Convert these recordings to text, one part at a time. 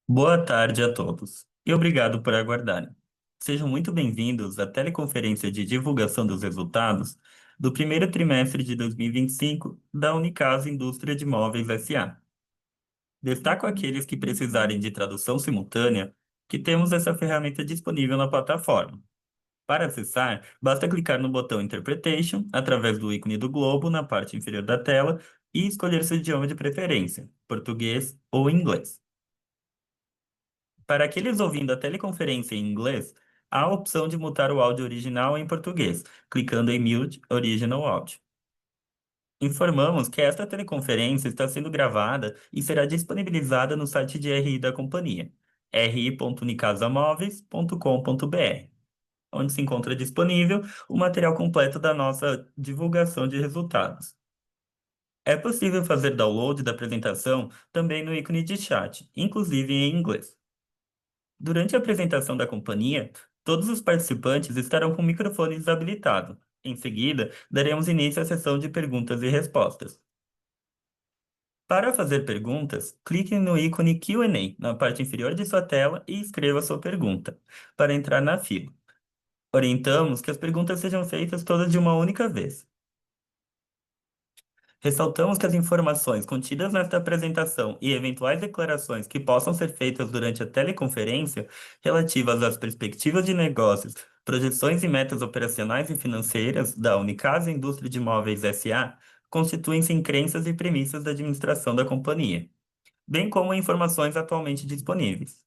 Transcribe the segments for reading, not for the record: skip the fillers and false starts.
Boa tarde a todos e obrigado por aguardarem. Sejam muito bem-vindos à teleconferência de divulgação dos resultados do primeiro trimestre de 2025 da Unicasa Indústria de Móveis S.A. Destaco aqueles que precisarem de tradução simultânea, que temos essa ferramenta disponível na plataforma. Para acessar, basta clicar no botão Interpretation através do ícone do globo na parte inferior da tela e escolher seu idioma de preferência, português ou inglês. Para aqueles ouvindo a teleconferência em inglês, há a opção de mutar o áudio original em português, clicando em Mute Original Audio. Informamos que esta teleconferência está sendo gravada e será disponibilizada no site de RI da companhia, ri.unicasamóveis.com.br, onde se encontra disponível o material completo da nossa divulgação de resultados. É possível fazer download da apresentação também no ícone de chat, inclusive em inglês. Durante a apresentação da companhia, todos os participantes estarão com o microfone desabilitado. Em seguida, daremos início à sessão de perguntas e respostas. Para fazer perguntas, clique no ícone Q&A na parte inferior de sua tela e escreva sua pergunta, para entrar na fila. Orientamos que as perguntas sejam feitas todas de uma única vez. Ressaltamos que as informações contidas nesta apresentação e eventuais declarações que possam ser feitas durante a teleconferência, relativas às perspectivas de negócios, projeções e metas operacionais e financeiras da Unicasa Indústria de Móveis S.A., constituem-se em crenças e premissas da administração da companhia, bem como informações atualmente disponíveis.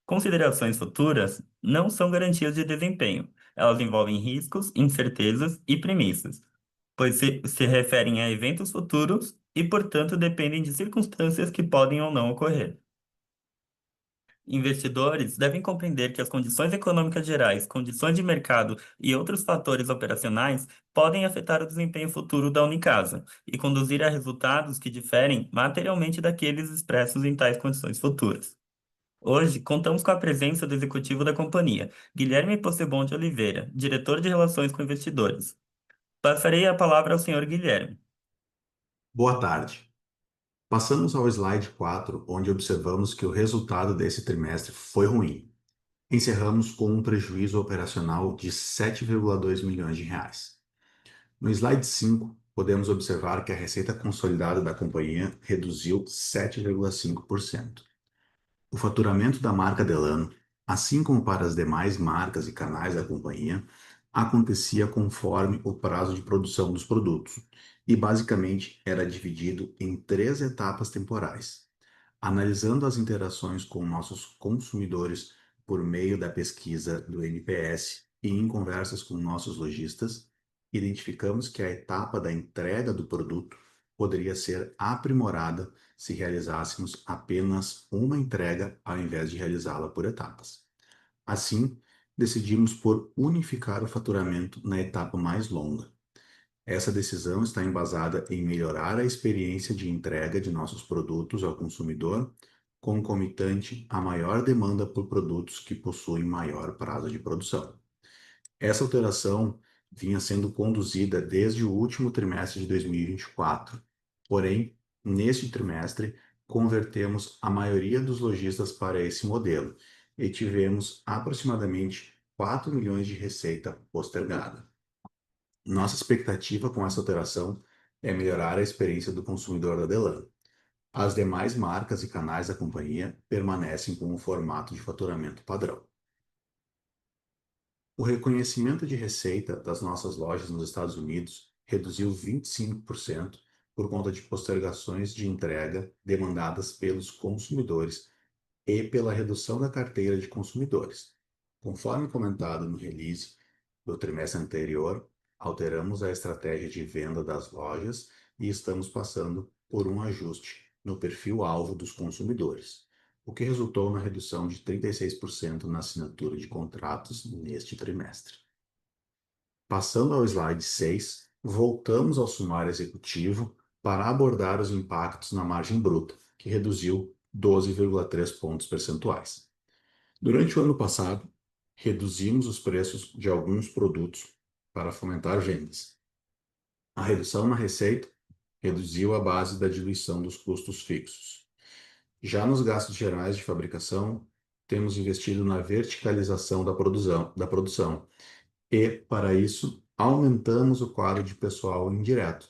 Considerações futuras não são garantias de desempenho. Elas envolvem riscos, incertezas e premissas, pois se referem a eventos futuros e, portanto, dependem de circunstâncias que podem ou não ocorrer. Investidores devem compreender que as condições econômicas gerais, condições de mercado e outros fatores operacionais podem afetar o desempenho futuro da Unicasa e conduzir a resultados que diferem materialmente daqueles expressos em tais condições futuras. Hoje, contamos com a presença do executivo da companhia, Guilherme Possebon de Oliveira, diretor de Relações com Investidores. Passarei a palavra ao senhor Guilherme. Boa tarde. Passamos ao slide 4, onde observamos que o resultado desse trimestre foi ruim. Encerramos com um prejuízo operacional de 7,2 milhões de reais. No slide 5, podemos observar que a receita consolidada da companhia reduziu 7,5%. O faturamento da marca Delano, assim como para as demais marcas e canais da companhia, acontecia conforme o prazo de produção dos produtos e basicamente era dividido em três etapas temporais. Analisando as interações com nossos consumidores por meio da pesquisa do NPS e em conversas com nossos lojistas, identificamos que a etapa da entrega do produto poderia ser aprimorada se realizássemos apenas uma entrega ao invés de realizá-la por etapas. Assim, decidimos por unificar o faturamento na etapa mais longa. Essa decisão está embasada em melhorar a experiência de entrega de nossos produtos ao consumidor, concomitante à maior demanda por produtos que possuem maior prazo de produção. Essa alteração vinha sendo conduzida desde o último trimestre de 2024. Porém, neste trimestre, convertemos a maioria dos lojistas para esse modelo e tivemos aproximadamente 4 milhões de receita postergada. Nossa expectativa com essa alteração é melhorar a experiência do consumidor da Delano. As demais marcas e canais da companhia permanecem com o formato de faturamento padrão. O reconhecimento de receita das nossas lojas nos Estados Unidos reduziu 25% por conta de postergações de entrega demandadas pelos consumidores e pela redução da carteira de consumidores. Conforme comentado no release do trimestre anterior, alteramos a estratégia de venda das lojas e estamos passando por um ajuste no perfil-alvo dos consumidores, o que resultou na redução de 36% na assinatura de contratos neste trimestre. Passando ao slide 6, voltamos ao sumário executivo para abordar os impactos na margem bruta, que reduziu 12,3 pontos percentuais. Durante o ano passado, reduzimos os preços de alguns produtos para fomentar vendas. A redução na receita reduziu a base da diluição dos custos fixos. Já nos gastos gerais de fabricação, temos investido na verticalização da produção e, para isso, aumentamos o quadro de pessoal indireto,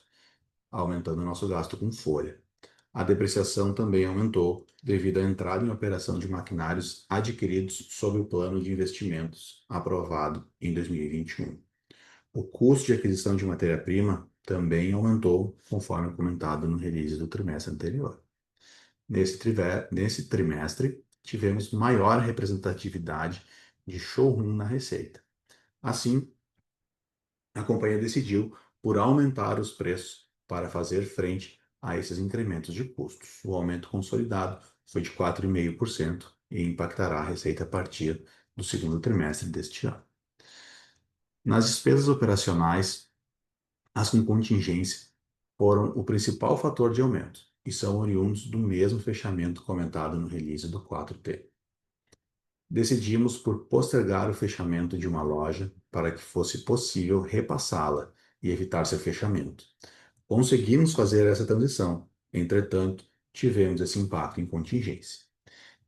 aumentando o nosso gasto com folha. A depreciação também aumentou devido à entrada em operação de maquinários adquiridos sob o plano de investimentos aprovado em 2021. O custo de aquisição de matéria-prima também aumentou, conforme comentado no release do trimestre anterior. Nesse trimestre, tivemos maior representatividade de showroom na receita. Assim, a companhia decidiu por aumentar os preços para fazer frente a esses incrementos de custos. O aumento consolidado foi de 4,5% e impactará a receita a partir do segundo trimestre deste ano. Nas despesas operacionais, as com contingência foram o principal fator de aumento e são oriundos do mesmo fechamento comentado no release do 4T. Decidimos por postergar o fechamento de uma loja para que fosse possível repassá-la e evitar seu fechamento. Conseguimos fazer essa transição, entretanto, tivemos esse impacto em contingência.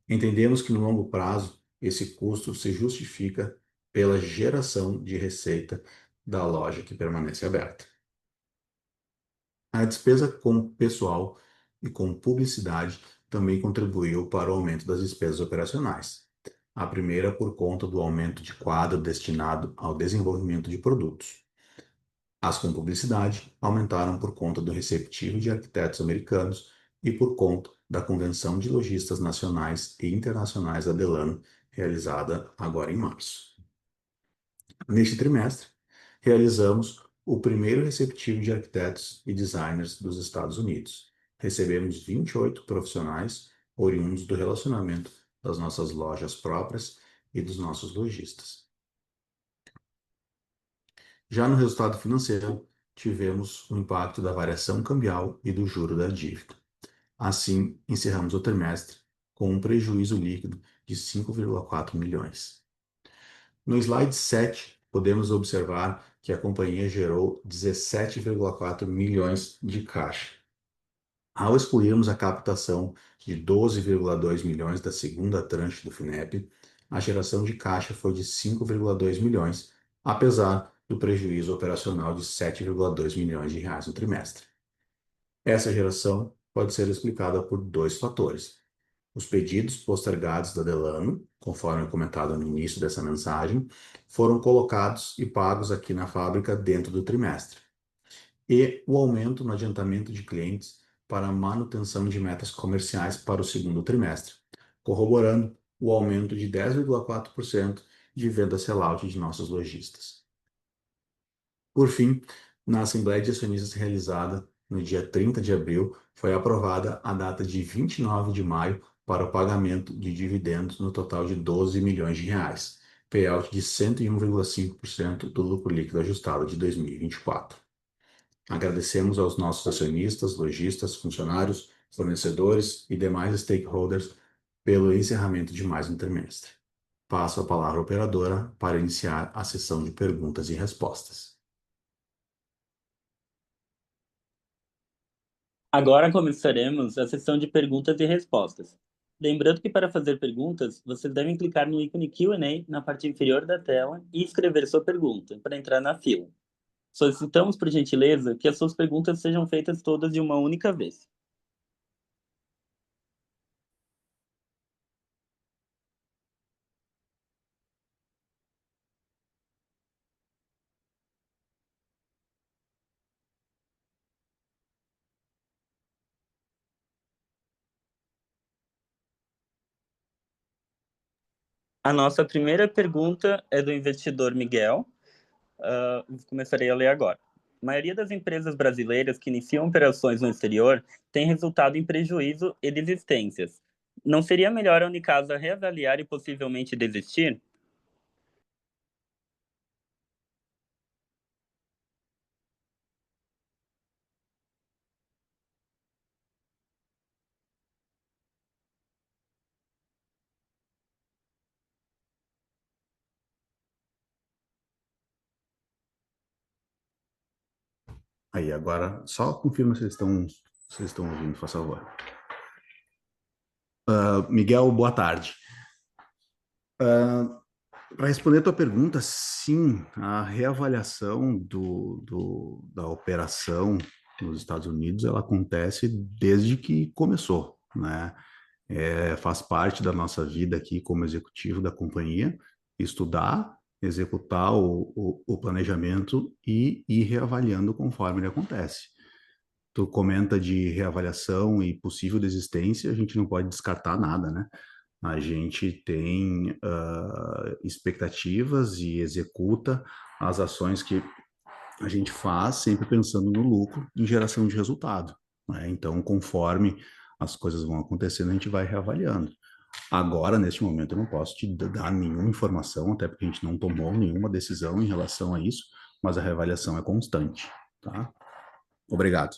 Entendemos que no longo prazo, esse custo se justifica pela geração de receita da loja que permanece aberta. A despesa com pessoal e com publicidade também contribuiu para o aumento das despesas operacionais. A primeira por conta do aumento de quadro destinado ao desenvolvimento de produtos. As com publicidade aumentaram por conta do receptivo de arquitetos americanos e por conta da Convenção de Lojistas Nacionais e Internacionais da Delano, realizada agora em março. Neste trimestre, realizamos o primeiro receptivo de arquitetos e designers dos Estados Unidos. Recebemos 28 profissionais oriundos do relacionamento das nossas lojas próprias e dos nossos lojistas. Já no resultado financeiro, tivemos o impacto da variação cambial e do juro da dívida. Assim, encerramos o trimestre com um prejuízo líquido de 5,4 milhões. No slide 7, podemos observar que a companhia gerou 17,4 milhões de caixa. Ao excluirmos a captação de 12,2 milhões da segunda tranche do FINEP, a geração de caixa foi de 5,2 milhões, apesar do prejuízo operacional de 7,2 milhões de reais no trimestre. Essa geração pode ser explicada por dois fatores. Os pedidos postergados da Delano, conforme comentado no início dessa mensagem, foram colocados e pagos aqui na fábrica dentro do trimestre. E o aumento no adiantamento de clientes para a manutenção de metas comerciais para o segundo trimestre, corroborando o aumento de 10,4% de venda sellout de nossos lojistas. Por fim, na Assembleia de Acionistas realizada no dia 30 de abril, foi aprovada a data de 29 de maio para o pagamento de dividendos no total de 12 milhões de reais, payout de 101,5% do lucro líquido ajustado de 2024. Agradecemos aos nossos acionistas, lojistas, funcionários, fornecedores e demais stakeholders pelo encerramento de mais um trimestre. Passo a palavra à operadora para iniciar a sessão de perguntas e respostas. Agora começaremos a sessão de perguntas e respostas. Lembrando que para fazer perguntas, vocês devem clicar no ícone Q&A na parte inferior da tela e escrever sua pergunta para entrar na fila. Solicitamos, por gentileza, que as suas perguntas sejam feitas todas de uma única vez. A nossa primeira pergunta é do investidor Miguel. Começarei a ler agora. A maioria das empresas brasileiras que iniciam operações no exterior tem resultado em prejuízo e desistências. Não seria melhor a Unicasa reavaliar e possivelmente desistir? Aí, agora, só confirma se eles estão ouvindo, por favor. Miguel, boa tarde. Para responder a tua pergunta, sim, a reavaliação da operação nos Estados Unidos, ela acontece desde que começou, né? Faz parte da nossa vida aqui como executivo da companhia, estudar, executar o planejamento e ir reavaliando conforme ele acontece. Tu comenta de reavaliação e possível desistência, a gente não pode descartar nada, né? A gente tem expectativas e executa as ações que a gente faz sempre pensando no lucro e geração de resultado, né? Então, conforme as coisas vão acontecendo, a gente vai reavaliando. Agora, neste momento, eu não posso te dar nenhuma informação, até porque a gente não tomou nenhuma decisão em relação a isso, mas a reavaliação é constante, tá? Obrigado.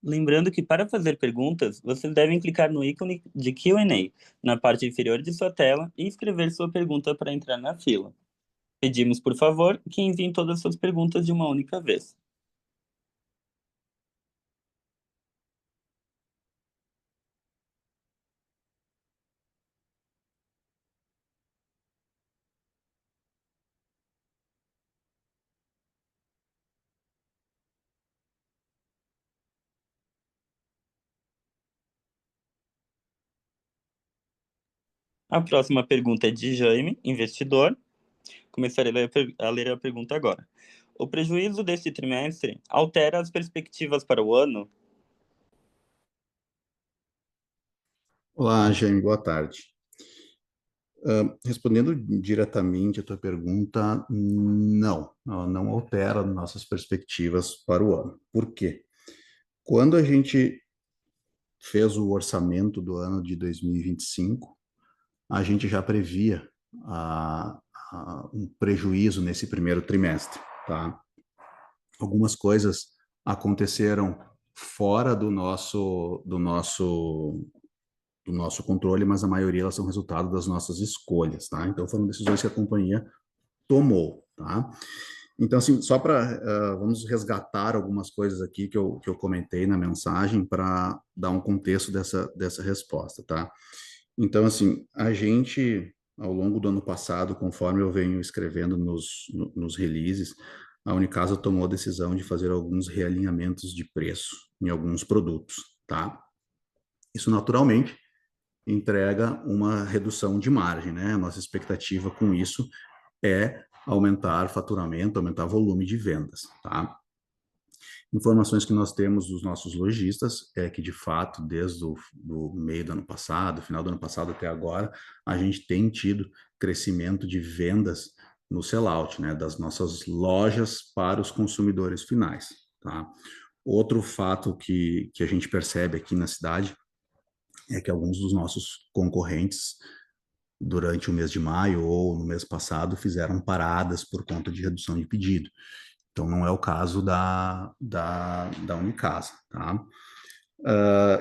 Lembrando que para fazer perguntas, vocês devem clicar no ícone de Q&A na parte inferior de sua tela e escrever sua pergunta para entrar na fila. Pedimos, por favor, que enviem todas as suas perguntas de uma única vez. A próxima pergunta é de Jaime, investidor. Começarei a ler a pergunta agora. O prejuízo deste trimestre altera as perspectivas para o ano? Olá, Jaime, boa tarde. Respondendo diretamente a tua pergunta, não, ela não altera nossas perspectivas para o ano. Por quê? Quando a gente fez o orçamento do ano de 2025, a gente já previa um prejuízo nesse primeiro trimestre, tá? Algumas coisas aconteceram fora do nosso controle, mas a maioria elas são resultado das nossas escolhas, tá? Então foram decisões que a companhia tomou, tá? Então, assim, só para vamos resgatar algumas coisas aqui que eu comentei na mensagem para dar um contexto dessa resposta, tá? Então, assim, a gente, ao longo do ano passado, conforme eu venho escrevendo nos releases, a Unicasa tomou a decisão de fazer alguns realinhamentos de preço em alguns produtos, tá? Isso, naturalmente, entrega uma redução de margem, né? A nossa expectativa com isso é aumentar faturamento, aumentar volume de vendas, tá? Informações que nós temos dos nossos lojistas é que, de fato, desde o do meio do ano passado, final do ano passado até agora, a gente tem tido crescimento de vendas no sellout, né, das nossas lojas para os consumidores finais, tá? Outro fato que a gente percebe aqui na cidade é que alguns dos nossos concorrentes, durante o mês de maio ou no mês passado, fizeram paradas por conta de redução de pedido. Então, não é o caso da Unicasa, tá?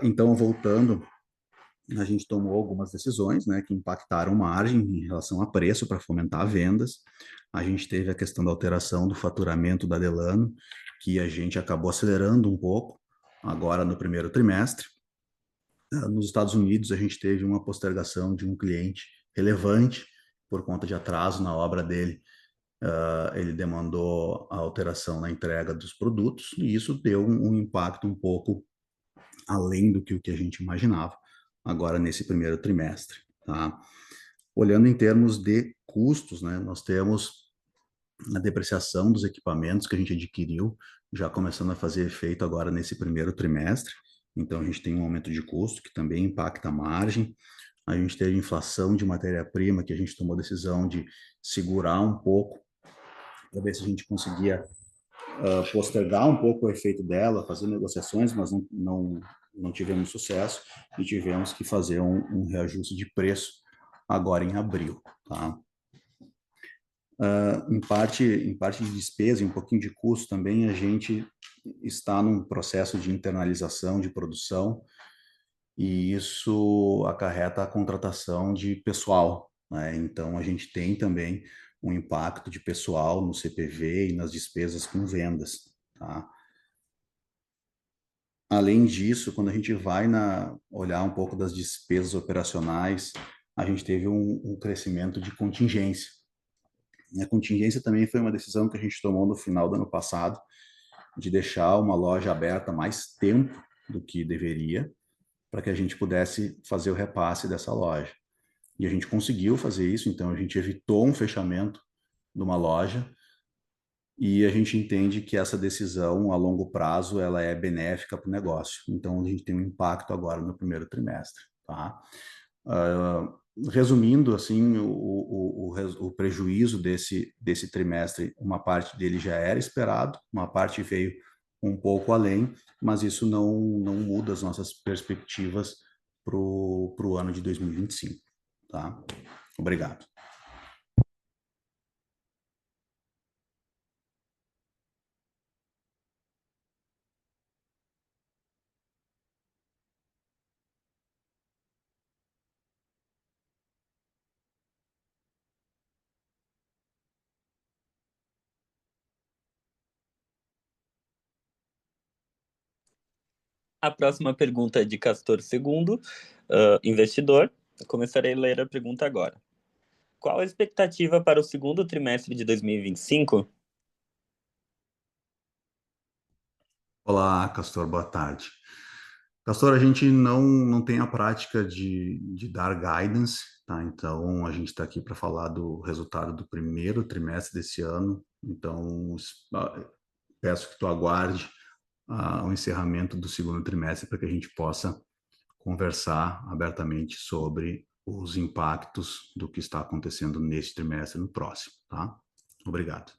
Então, voltando, a gente tomou algumas decisões, né, que impactaram margem em relação a preço para fomentar vendas. A gente teve a questão da alteração do faturamento da Delano, que a gente acabou acelerando um pouco agora no primeiro trimestre. Nos Estados Unidos, a gente teve uma postergação de um cliente relevante por conta de atraso na obra dele. Ele demandou a alteração na entrega dos produtos e isso deu um impacto um pouco além do que o que a gente imaginava agora nesse primeiro trimestre, tá? Olhando em termos de custos, né, nós temos a depreciação dos equipamentos que a gente adquiriu já começando a fazer efeito agora nesse primeiro trimestre. Então, a gente tem um aumento de custo que também impacta a margem. A gente teve inflação de matéria-prima, que a gente tomou a decisão de segurar um pouco, para ver se a gente conseguia postergar um pouco o efeito dela, fazer negociações, mas não tivemos sucesso e tivemos que fazer um reajuste de preço agora em abril, tá? Em parte de despesa e um pouquinho de custo também, a gente está num processo de internalização de produção e isso acarreta a contratação de pessoal, né? Então, a gente tem também um impacto de pessoal no CPV e nas despesas com vendas, tá? Além disso, quando a gente vai olhar um pouco das despesas operacionais, a gente teve um crescimento de contingência. E a contingência também foi uma decisão que a gente tomou no final do ano passado, de deixar uma loja aberta mais tempo do que deveria, para que a gente pudesse fazer o repasse dessa loja. E a gente conseguiu fazer isso, então a gente evitou um fechamento de uma loja e a gente entende que essa decisão a longo prazo ela é benéfica para o negócio. Então a gente tem um impacto agora no primeiro trimestre, tá? Resumindo, assim, o prejuízo desse trimestre, uma parte dele já era esperado, uma parte veio um pouco além, mas isso não muda as nossas perspectivas para o ano de 2025, tá? Obrigado. A próxima pergunta é de Castor Segundo, investidor. Começarei a ler a pergunta agora. Qual a expectativa para o segundo trimestre de 2025? Olá, Castor, boa tarde. Castor, a gente não tem a prática de dar guidance, tá? Então, a gente está aqui para falar do resultado do primeiro trimestre desse ano. Então, peço que tu aguarde o encerramento do segundo trimestre para que a gente possa conversar abertamente sobre os impactos do que está acontecendo neste trimestre e no próximo, tá? Obrigado.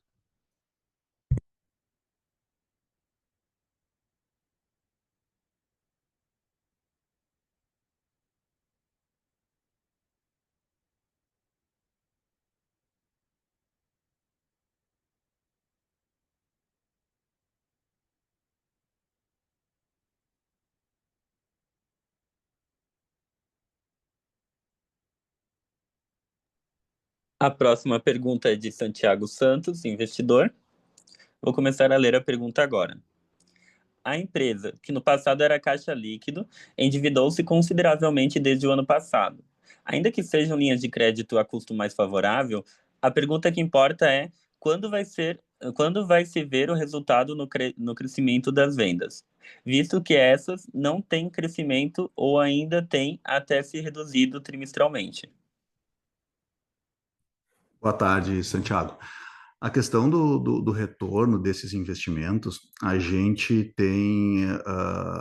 A próxima pergunta é de Santiago Santos, investidor. Vou começar a ler a pergunta agora. A empresa, que no passado era caixa líquido, endividou-se consideravelmente desde o ano passado. Ainda que sejam linhas de crédito a custo mais favorável, a pergunta que importa é quando vai se ver o resultado no crescimento das vendas, visto que essas não têm crescimento ou ainda têm até se reduzido trimestralmente. Boa tarde, Santiago. A questão do retorno desses investimentos, a gente tem,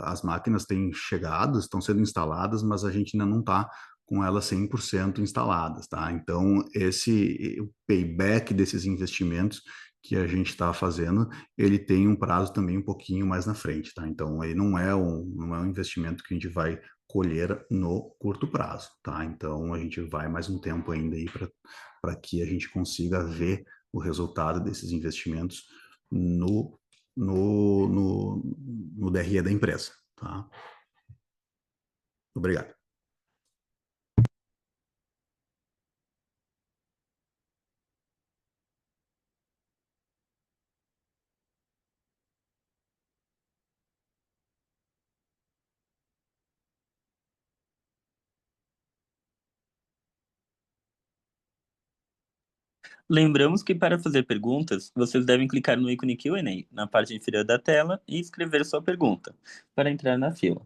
as máquinas têm chegado, estão sendo instaladas, mas a gente ainda não está com elas 100% instaladas, tá? Então, o payback desses investimentos que a gente está fazendo, ele tem um prazo também um pouquinho mais na frente, tá? Então, ele não é um investimento que a gente vai colher no curto prazo, tá? Então, a gente vai mais um tempo ainda aí para que a gente consiga ver o resultado desses investimentos no, no DRE da empresa. Tá? Obrigado. Lembramos que para fazer perguntas, vocês devem clicar no ícone Q&A na parte inferior da tela e escrever sua pergunta para entrar na fila.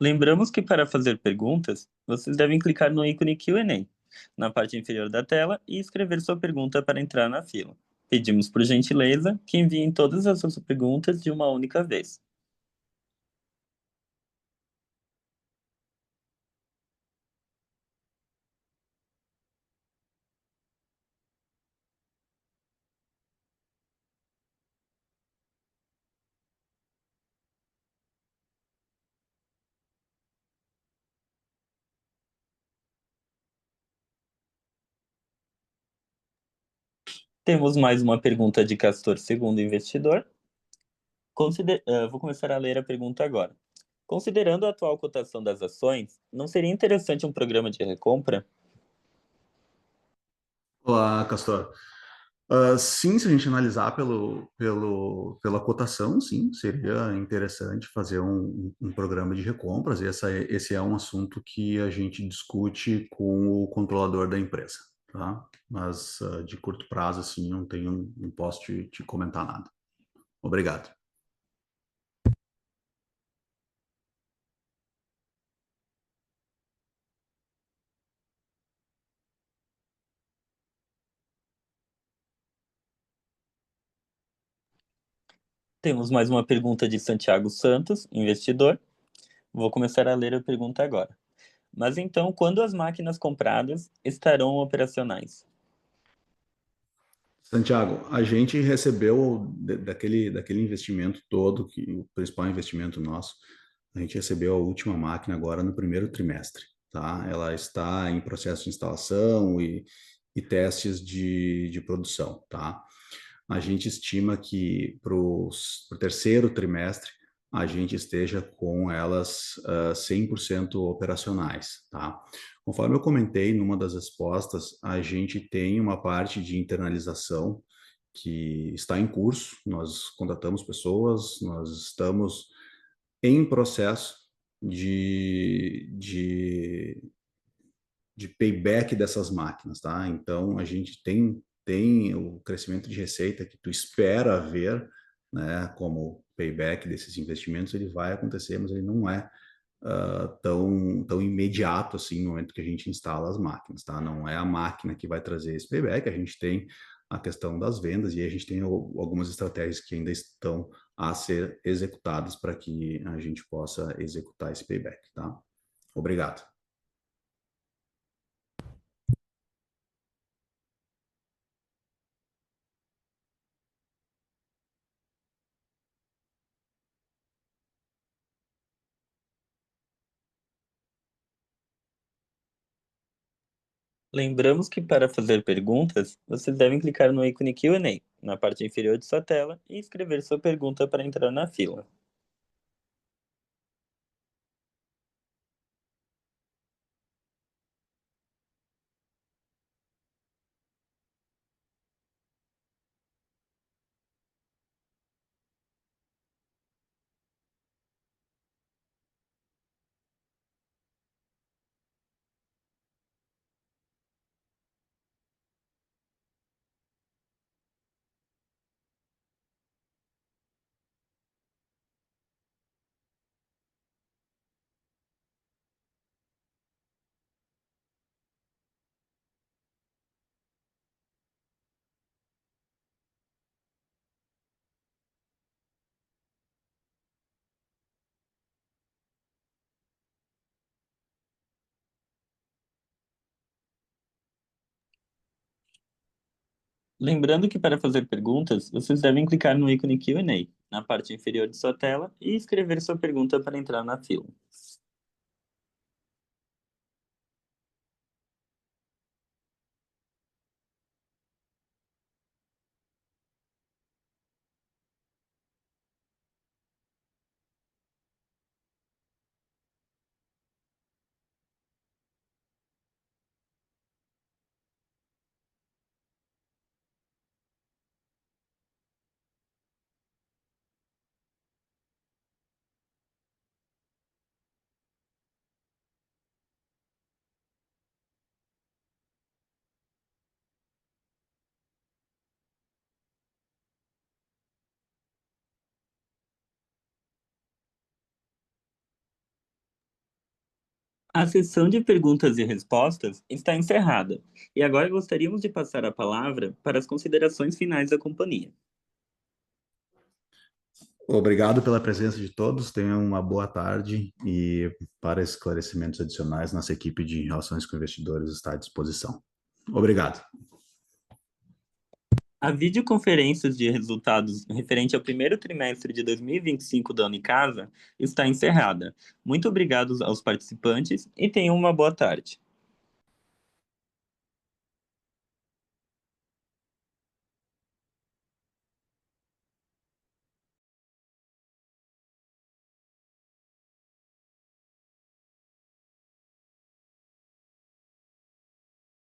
Lembramos que para fazer perguntas, vocês devem clicar no ícone Q&A na parte inferior da tela e escrever sua pergunta para entrar na fila. Pedimos por gentileza que enviem todas as suas perguntas de uma única vez. Temos mais uma pergunta de Castor, segundo investidor. Vou começar a ler a pergunta agora. Considerando a atual cotação das ações, não seria interessante um programa de recompra? Olá, Castor. Sim, se a gente analisar pela cotação, sim, seria interessante fazer um programa de recompras. Esse é um assunto que a gente discute com o controlador da empresa, tá? Mas de curto prazo, assim, não posso te comentar nada. Obrigado. Temos mais uma pergunta de Santiago Santos, investidor. Vou começar a ler a pergunta agora. Mas então, quando as máquinas compradas estarão operacionais? Santiago, a gente recebeu daquele investimento todo, que o principal investimento nosso, a gente recebeu a última máquina agora no primeiro trimestre, tá? Ela está em processo de instalação e testes de produção, tá? A gente estima que para o terceiro trimestre a gente esteja com elas 100% operacionais, tá? Conforme eu comentei numa das respostas, a gente tem uma parte de internalização que está em curso. Nós contratamos pessoas, nós estamos em processo de payback dessas máquinas, tá? Então a gente tem o crescimento de receita que tu espera ver, né? Como payback desses investimentos, ele vai acontecer, mas ele não é tão imediato assim no momento que a gente instala as máquinas, tá? Não é a máquina que vai trazer esse payback, a gente tem a questão das vendas e a gente tem algumas estratégias que ainda estão a ser executadas para que a gente possa executar esse payback, tá? Obrigado. Lembramos que para fazer perguntas, vocês devem clicar no ícone Q&A na parte inferior de sua tela e escrever sua pergunta para entrar na fila. Lembrando que para fazer perguntas, vocês devem clicar no ícone Q&A na parte inferior de sua tela e escrever sua pergunta para entrar na fila. A sessão de perguntas e respostas está encerrada, e agora gostaríamos de passar a palavra para as considerações finais da companhia. Obrigado pela presença de todos. Tenham uma boa tarde e para esclarecimentos adicionais, nossa equipe de relações com investidores está à disposição. Obrigado. A videoconferência de resultados referente ao primeiro trimestre de 2025 da Unicasa está encerrada. Muito obrigado aos participantes e tenham uma boa tarde.